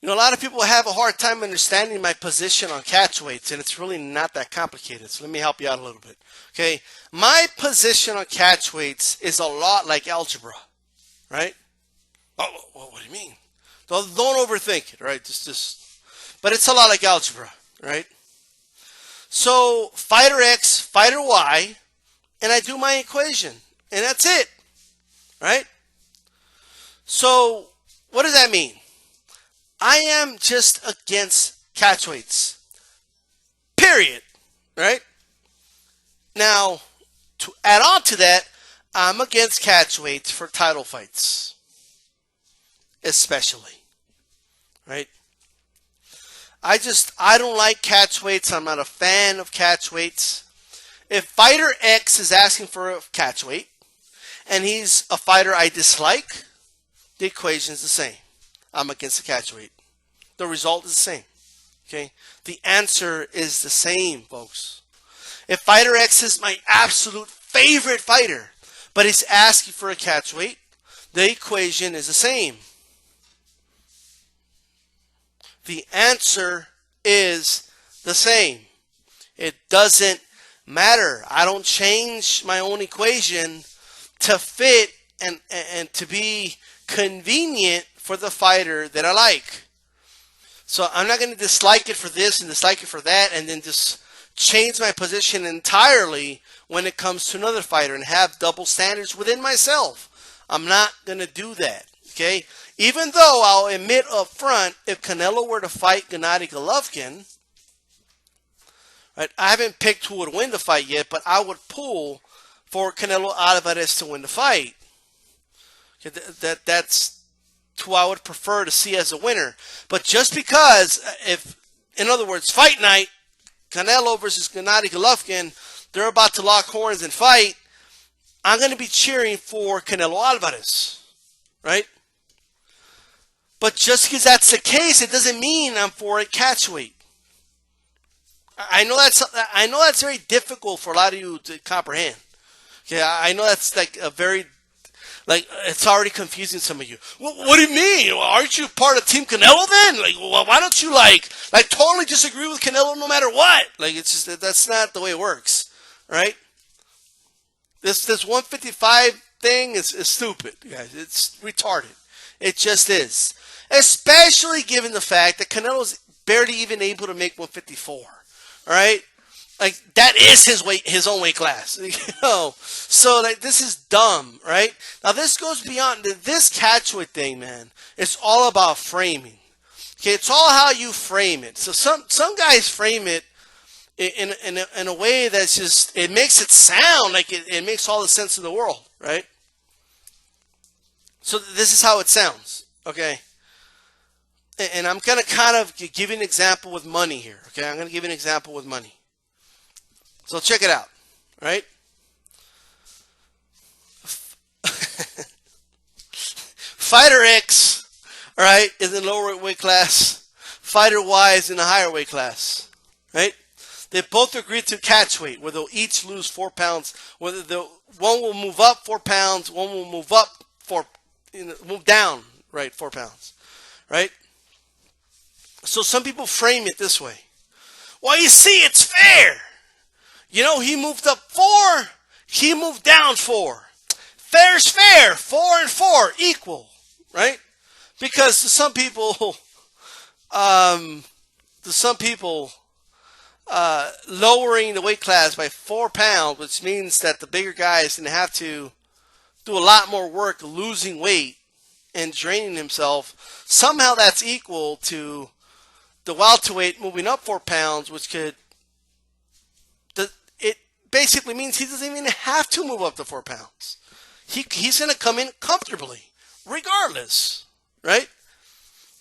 A lot of people have a hard time understanding my position on catch weights, and it's really not that complicated. So let me help you out a little bit. Okay, my position on catch weights is a lot like algebra, right? Oh, well, what do you mean? Don't overthink it, right? But it's a lot like algebra, right? So fighter X, fighter Y, and I do my equation, and that's it, right? So what does that mean? I am just against catch weights, period, right? Now, to add on to that, I'm against catch weights for title fights, especially, right? I don't like catch weights. I'm not a fan of catch weights. If fighter X is asking for a catch weight and he's a fighter I dislike, the equation is the same. I'm against the catch weight. The result is the same. Okay? The answer is the same, folks. If fighter X is my absolute favorite fighter, but he's asking for a catch weight, the equation is the same. The answer is the same. It doesn't matter. I don't change my own equation to fit and to be convenient for the fighter that I like. So I'm not going to dislike it for this and dislike it for that and then just change my position entirely when it comes to another fighter and have double standards within myself. I'm not going to do that. Okay? Even though I'll admit up front, if Canelo were to fight Gennady Golovkin, right, I haven't picked who would win the fight yet, but I would pull for Canelo Alvarez to win the fight. Okay, that's who I would prefer to see as a winner. But just because, if, in other words, fight night, Canelo versus Gennady Golovkin, they're about to lock horns and fight, I'm going to be cheering for Canelo Alvarez, right? But just because that's the case, it doesn't mean I'm for a catch weight. I know that's very difficult for a lot of you to comprehend. Okay, I know that's like a very, like, it's already confusing some of you. What do you mean? Aren't you part of Team Canelo then? Like, why don't you like totally disagree with Canelo no matter what? Like, it's just that's not the way it works, right? This 155 thing is stupid, guys. It's retarded. It just is. Especially given the fact that Canelo's barely even able to make 154. All right? Like, that is his own weight class. So like, this is dumb, right? Now this goes beyond this catchweight thing, man. It's all about framing. Okay, it's all how you frame it. So some guys frame it in a way that's just, it makes it sound like it makes all the sense in the world, right? So this is how it sounds, okay? And I'm going to kind of give you an example with money here, okay? I'm going to give you an example with money. So check it out, right? Fighter X, all right, is in the lower weight class. Fighter Y is in the higher weight class, right? They both agree to catch weight, where they'll each lose 4 pounds. Whether one will move up 4 pounds, one will move up move down, right, 4 pounds, right? So some people frame it this way. Well, you see, it's fair. He moved up 4, he moved down 4. Fair's fair. 4 and 4 equal, right? Because to some people, lowering the weight class by 4 pounds, which means that the bigger guy is going to have to do a lot more work losing weight and draining himself. Somehow that's equal to the welterweight moving up 4 pounds, which it basically means he doesn't even have to move up to 4 pounds. He's going to come in comfortably, regardless, right?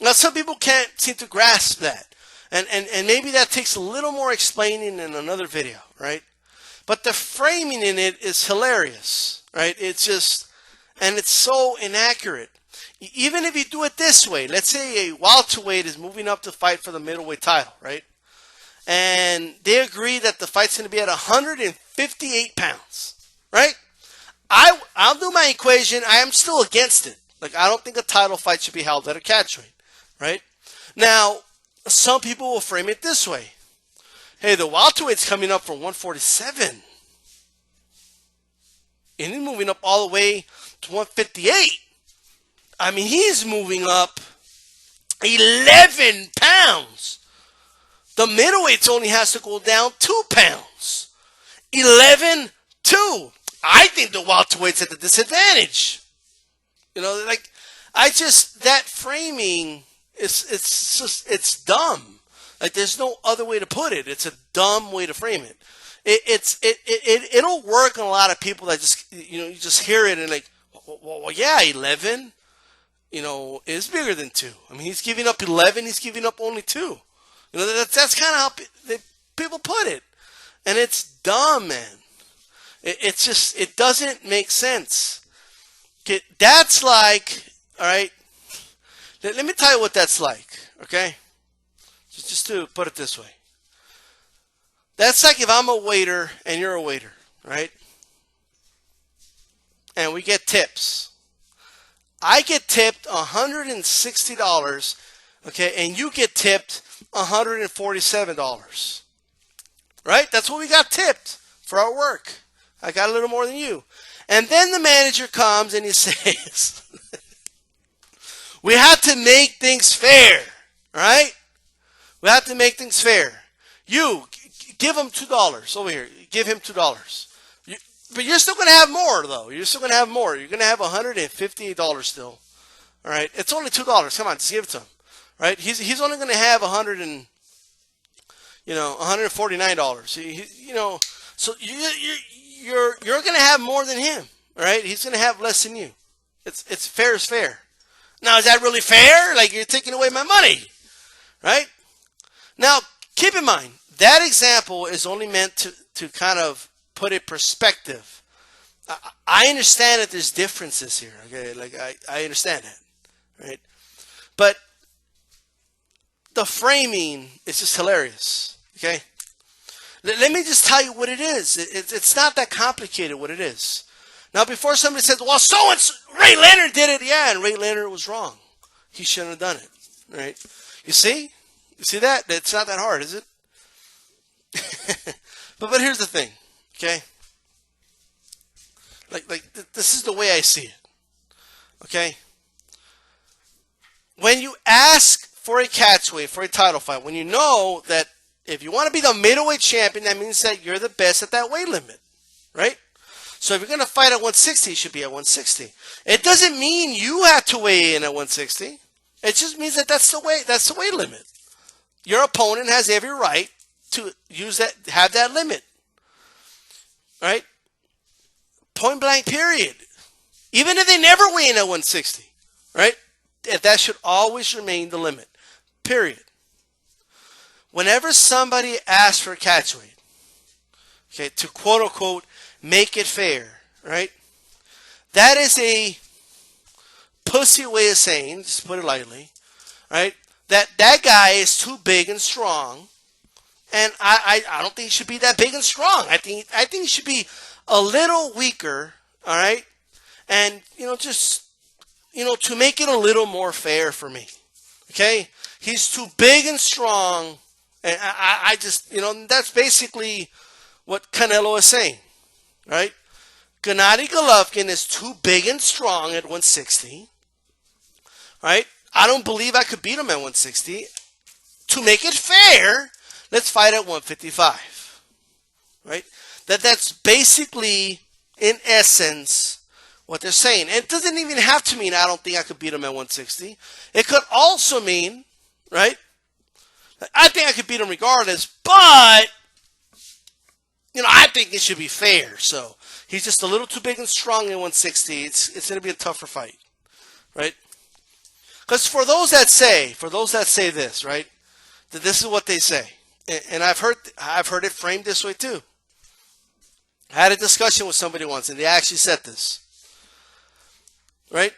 Now, some people can't seem to grasp that. And maybe that takes a little more explaining in another video, right? But the framing in it is hilarious, right? It's just, and it's so inaccurate. Even if you do it this way, let's say a welterweight is moving up to fight for the middleweight title, right? And they agree that the fight's going to be at 158 pounds, right? I'll do my equation. I am still against it. Like, I don't think a title fight should be held at a catch weight, right? Now, some people will frame it this way. Hey, the welterweight's coming up from 147. And he's moving up all the way to 158. I mean, he's moving up 11 pounds. The middleweights only has to go down 2 pounds. 11-2. I think the welterweight's at the disadvantage. You know, like, that framing, it's dumb. Like, there's no other way to put it. It's a dumb way to frame it. It'll work on a lot of people that just, you just hear it and like, well, yeah, 11, is bigger than 2. I mean, he's giving up 11, he's giving up only 2. That's kind of how people put it. And it's dumb, man. It doesn't make sense. Okay, that's like, all right, let me tell you what that's like, okay? Just to put it this way. That's like if I'm a waiter and you're a waiter, right? And we get tips. I get tipped $160, okay, and you get tipped $147, right? That's what we got tipped for our work. I got a little more than you. And then the manager comes and he says, we have to make things fair, right? We have to make things fair. You, give him $2 over here. Give him $2. But you're still going to have more, though. You're still going to have more. You're going to have $158 still. All right? It's only $2. Come on, just give it to him. Right? He's only going to have $149. So you're going to have more than him. All right? He's going to have less than you. It's fair is fair. Now, is that really fair? Like, you're taking away my money. Right? Now, keep in mind, that example is only meant to kind of put a perspective. I understand that there's differences here. Okay, like I understand that, right? But the framing is just hilarious. Okay, let me just tell you what it is. It's not that complicated. What it is. Now, before somebody says, "Well, so and Ray Leonard did it," yeah, and Ray Leonard was wrong. He shouldn't have done it. Right? You see that? It's not that hard, is it? but here's the thing, okay? This is the way I see it, okay? When you ask for a catchweight, for a title fight, when you know that if you want to be the middleweight champion, that means that you're the best at that weight limit, right? So if you're going to fight at 160, you should be at 160. It doesn't mean you have to weigh in at 160. It just means that that's the weight limit. Your opponent has every right to have that limit. Right? Point blank, period. Even if they never weigh in at 160. Right? That should always remain the limit. Period. Whenever somebody asks for a catchweight, okay, to quote unquote make it fair, right? That is a pussy way of saying, just put it lightly, right? That guy is too big and strong, and I don't think he should be that big and strong. I think he should be a little weaker, all right? And just to make it a little more fair for me, okay? He's too big and strong, and I just that's basically what Canelo is saying, right? Gennady Golovkin is too big and strong at 160, right? I don't believe I could beat him at 160. To make it fair, let's fight at 155. Right? That's basically, in essence, what they're saying. And it doesn't even have to mean I don't think I could beat him at 160. It could also mean, right? I think I could beat him regardless, but I think it should be fair. So he's just a little too big and strong at 160. It's going to be a tougher fight, right? Because for those that say this, right, that this is what they say, and I've heard it framed this way too. I had a discussion with somebody once, and they actually said this, right?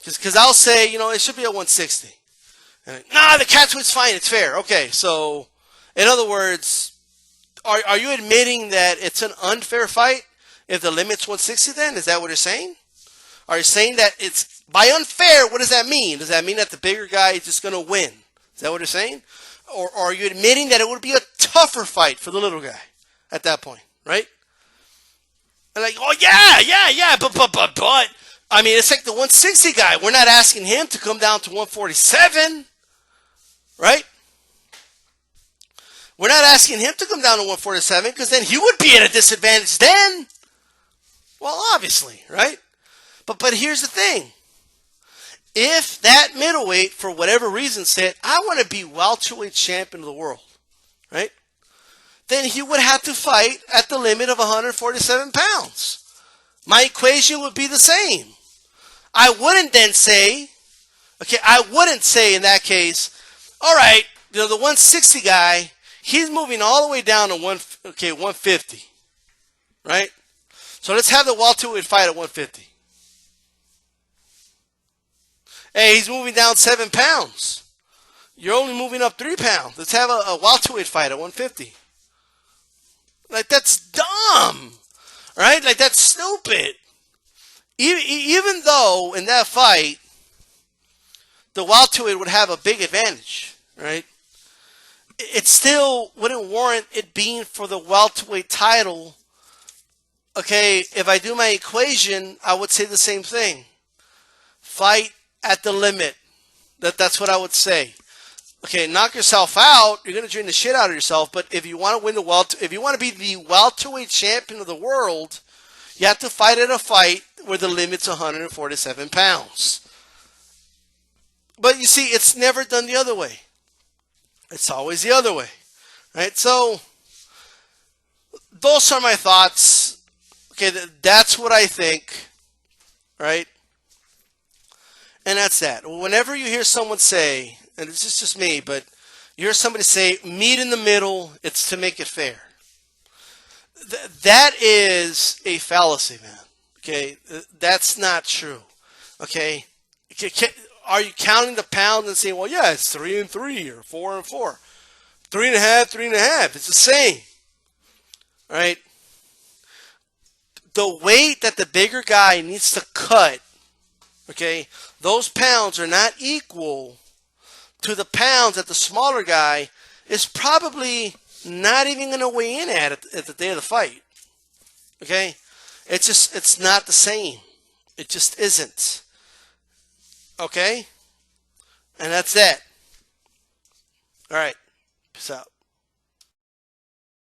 Because I'll say, it should be at 160. And the catchweight's fine, it's fair. Okay, so in other words, are you admitting that it's an unfair fight if the limit's 160? Then is that what you're saying? Are you saying that it's by unfair? What does that mean? Does that mean that the bigger guy is just going to win? Is that what you're saying? Or are you admitting that it would be a tougher fight for the little guy at that point, right? And like, oh yeah, but I mean, it's like the 160 guy. We're not asking him to come down to 147, right? We're not asking him to come down to 147 because then he would be at a disadvantage then. Well, obviously, right? But here's the thing. If that middleweight, for whatever reason, said, I want to be welterweight champion of the world, right? Then he would have to fight at the limit of 147 pounds. My equation would be the same. I wouldn't then say, I wouldn't say in that case, all right, the 160 guy, he's moving all the way down to 150, right? So let's have the welterweight fight at 150. Hey, he's moving down 7 pounds. You're only moving up 3 pounds. Let's have a welterweight fight at 150. Like, that's dumb, right? Like, that's stupid. Even though in that fight, the welterweight would have a big advantage, right? It still wouldn't warrant it being for the welterweight title. Okay, if I do my equation, I would say the same thing. Fight at the limit. That's what I would say. Okay, knock yourself out. You're going to drain the shit out of yourself. But if you want to win if you want to be the welterweight champion of the world, you have to fight at a fight where the limit's 147 pounds. But you see, it's never done the other way. It's always the other way, right? So those are my thoughts. Okay, that's what I think, right? And that's that. Whenever you hear someone say, and it's just me, but you hear somebody say, meet in the middle, it's to make it fair. That is a fallacy, man. Okay, that's not true. Okay, are you counting the pounds and saying, well, yeah, it's 3 and 3 or 4 and 4, 3.5, 3.5? It's the same, right? The weight that the bigger guy needs to cut, okay, those pounds are not equal to the pounds that the smaller guy is probably not even going to weigh in at the day of the fight. Okay? It's not the same. It just isn't. Okay? And that's that. All right. Peace out.